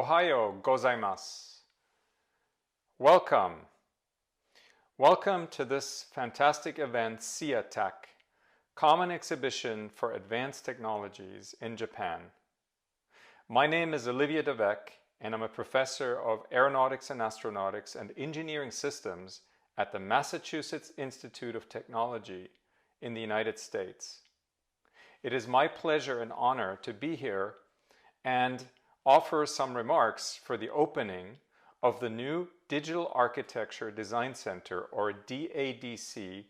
Ohayo gozaimasu. Welcome. Welcome to this fantastic event, Dadc, Common Exhibition for Advanced Technologies in Japan. My name is Olivier Dadc, and I'm a professor of Aeronautics and Astronautics and Engineering Systems at the Massachusetts Institute of Technology in the United States. It is my pleasure and honor to be here and offer some remarks for the opening of the new Digital Architecture Design Center, or DADC,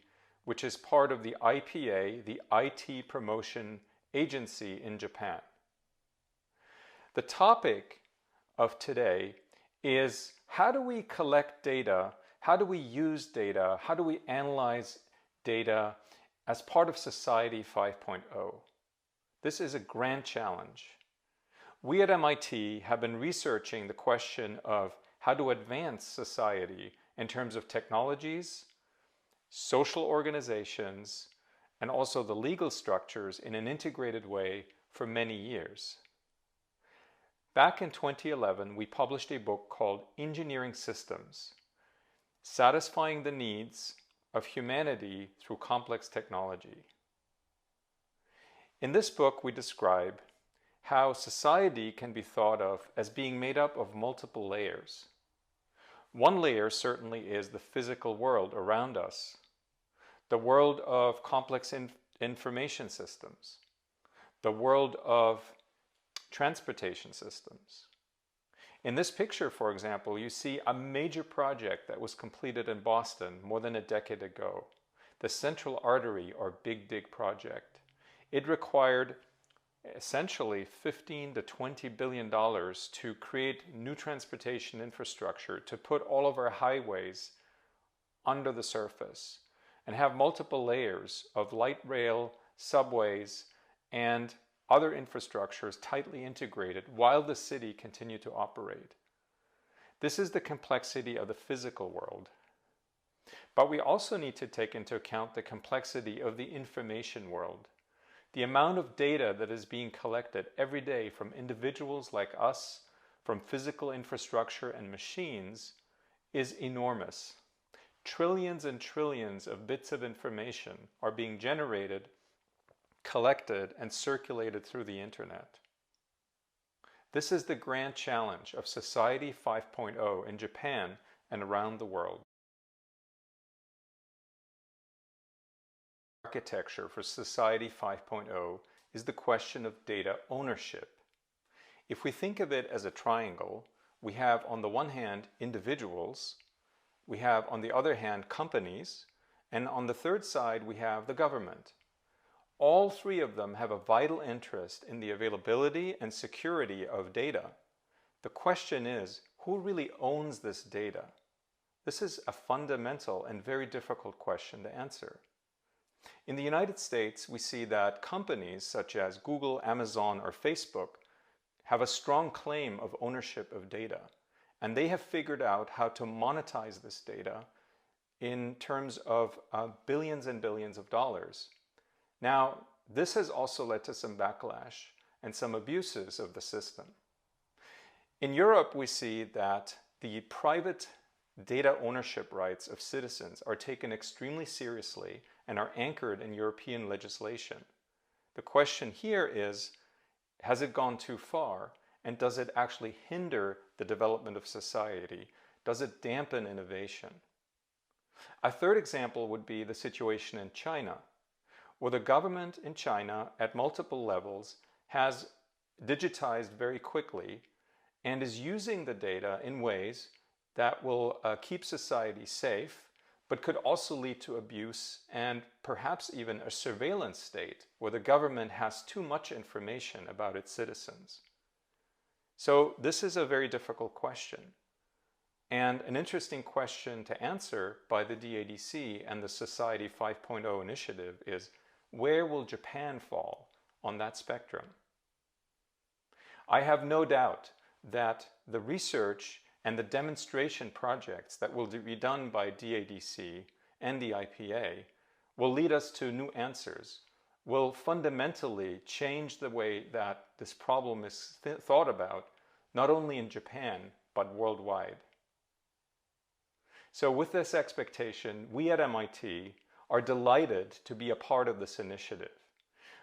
which is part of the IPA, the IT Promotion Agency in Japan. The topic of today is how do we collect data, how do we use data, how do we analyze data as part of Society 5.0. This is a grand challenge. We at MIT have been researching the question of how to advance society in terms of technologies, social organizations, and also the legal structures in an integrated way for many years. Back in 2011, we published a book called Engineering Systems, Satisfying the Needs of Humanity Through Complex Technology. In this book, we describe how society can be thought of as being made up of multiple layers. One layer certainly is the physical world around us, the world of complex information systems, the world of transportation systems. In this picture, for example, you see a major project that was completed in Boston more than a decade ago, the Central Artery or Big Dig project. It required essentially $15 to $20 billion to create new transportation infrastructure, to put all of our highways under the surface and have multiple layers of light rail, subways, and other infrastructures tightly integrated while the city continued to operate. This is the complexity of the physical world. But we also need to take into account the complexity of the information world. The amount of data that is being collected every day from individuals like us, from physical infrastructure and machines, is enormous. Trillions and trillions of bits of information are being generated, collected, and circulated through the internet. This is the grand challenge of Society 5.0 in Japan and around the world. Architecture for Society 5.0 is the question of data ownership. If we think of it as a triangle, we have on the one hand individuals, we have on the other hand companies, and on the third side we have the government. All three of them have a vital interest in the availability and security of data. The question is, who really owns this data? This is a fundamental and very difficult question to answer. In the United States, we see that companies such as Google, Amazon, or Facebook have a strong claim of ownership of data, and they have figured out how to monetize this data in terms of billions and billions of dollars. Now, this has also led to some backlash and some abuses of the system. In Europe, we see that the private data ownership rights of citizens are taken extremely seriously and are anchored in European legislation. The question here is, has it gone too far, and does it actually hinder the development of society? Does it dampen innovation? A third example would be the situation in China, where the government in China at multiple levels has digitized very quickly and is using the data in ways that will keep society safe, but could also lead to abuse and perhaps even a surveillance state where the government has too much information about its citizens. So this is a very difficult question, and an interesting question to answer by the DADC and the Society 5.0 initiative is, where will Japan fall on that spectrum? I have no doubt that the research and the demonstration projects that will be done by DADC and the IPA will lead us to new answers, will fundamentally change the way that this problem is thought about not only in Japan, but worldwide. So with this expectation, we at MIT are delighted to be a part of this initiative.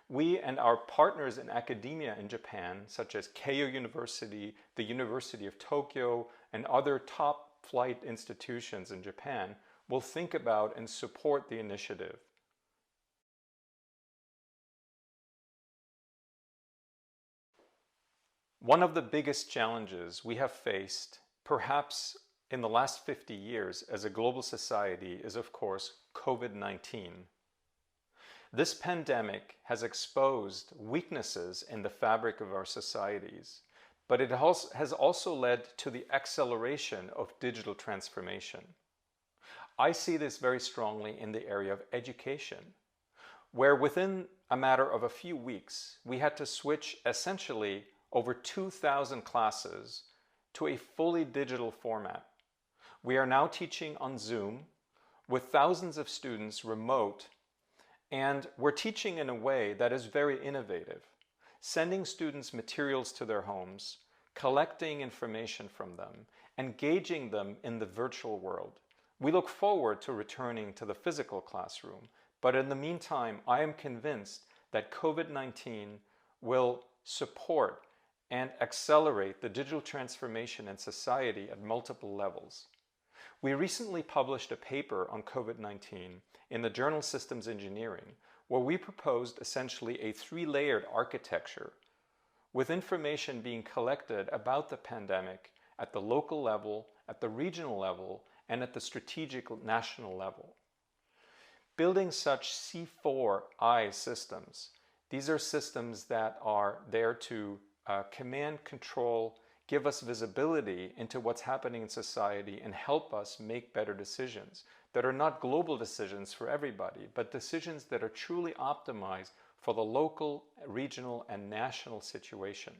We and our partners in academia in Japan, such as Keio University, the University of Tokyo, and other top flight institutions in Japan, will think about and support the initiative. One of the biggest challenges we have faced, perhaps in the last 50 years as a global society, is of course COVID-19. This pandemic has exposed weaknesses in the fabric of our societies, but it has also led to the acceleration of digital transformation. I see this very strongly in the area of education, where within a matter of a few weeks, we had to switch essentially over 2,000 classes to a fully digital format. We are now teaching on Zoom with thousands of students remote, and we're teaching in a way that is very innovative, sending students materials to their homes, collecting information from them, engaging them in the virtual world. We look forward to returning to the physical classroom, but in the meantime, I am convinced that COVID-19 will support and accelerate the digital transformation in society at multiple levels. We recently published a paper on COVID-19 in the journal Systems Engineering, where we proposed essentially a three-layered architecture with information being collected about the pandemic at the local level, at the regional level, and at the strategic national level. Building such C4I systems, these are systems that are there to command, control, give us visibility into what's happening in society and help us make better decisions that are not global decisions for everybody, but decisions that are truly optimized for the local, regional, and national situation.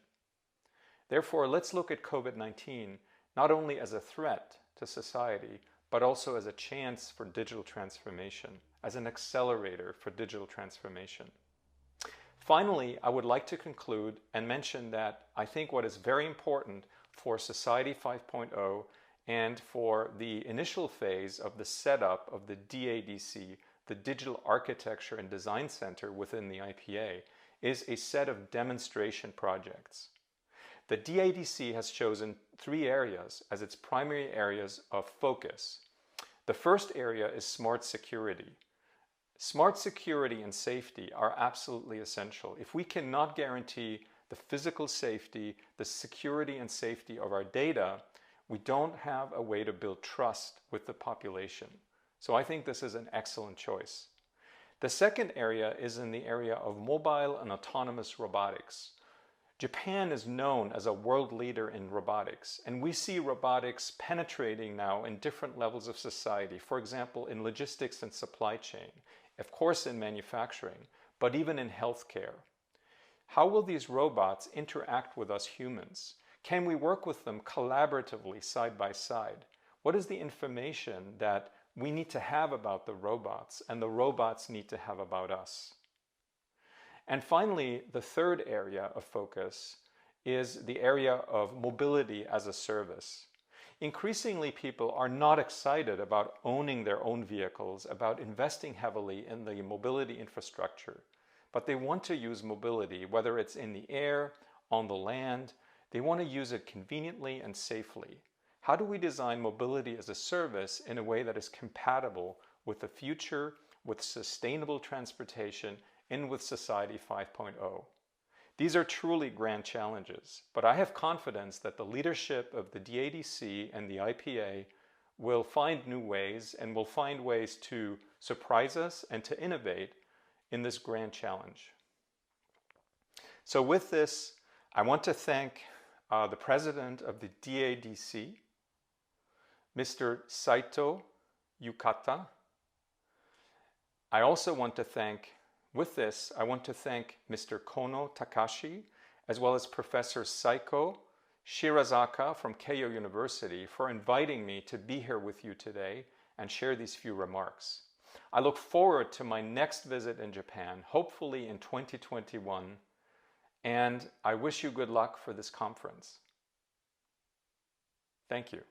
Therefore, let's look at COVID-19 not only as a threat to society, but also as a chance for digital transformation, as an accelerator for digital transformation. Finally, I would like to conclude and mention that I think what is very important for Society 5.0 and for the initial phase of the setup of the DADC, the Digital Architecture and Design Center within the IPA, is a set of demonstration projects. The DADC has chosen 3 areas as its primary areas of focus. The first area is smart security. Smart security and safety are absolutely essential. If we cannot guarantee the physical safety, the security and safety of our data, we don't have a way to build trust with the population. So I think this is an excellent choice. The second area is in the area of mobile and autonomous robotics. Japan is known as a world leader in robotics, and we see robotics penetrating now in different levels of society. For example, in logistics and supply chain, of course in manufacturing, but even in healthcare. How will these robots interact with us humans? Can we work with them collaboratively side by side? What is the information that we need to have about the robots and the robots need to have about us? And finally, the third area of focus is the area of mobility as a service. Increasingly, people are not excited about owning their own vehicles, about investing heavily in the mobility infrastructure, but they want to use mobility, whether it's in the air, on the land. They want to use it conveniently and safely. How do we design mobility as a service in a way that is compatible with the future, with sustainable transportation, and with Society 5.0? These are truly grand challenges, but I have confidence that the leadership of the DADC and the IPA will find new ways and will find ways to surprise us and to innovate in this grand challenge. So with this, I want to thank the president of the DADC, Mr. Saito Yukata. I also want to thank, with this, I want to thank Mr. Kono Takashi, as well as Professor Saiko Shirazaka from Keio University for inviting me to be here with you today and share these few remarks. I look forward to my next visit in Japan, hopefully in 2021, and I wish you good luck for this conference. Thank you.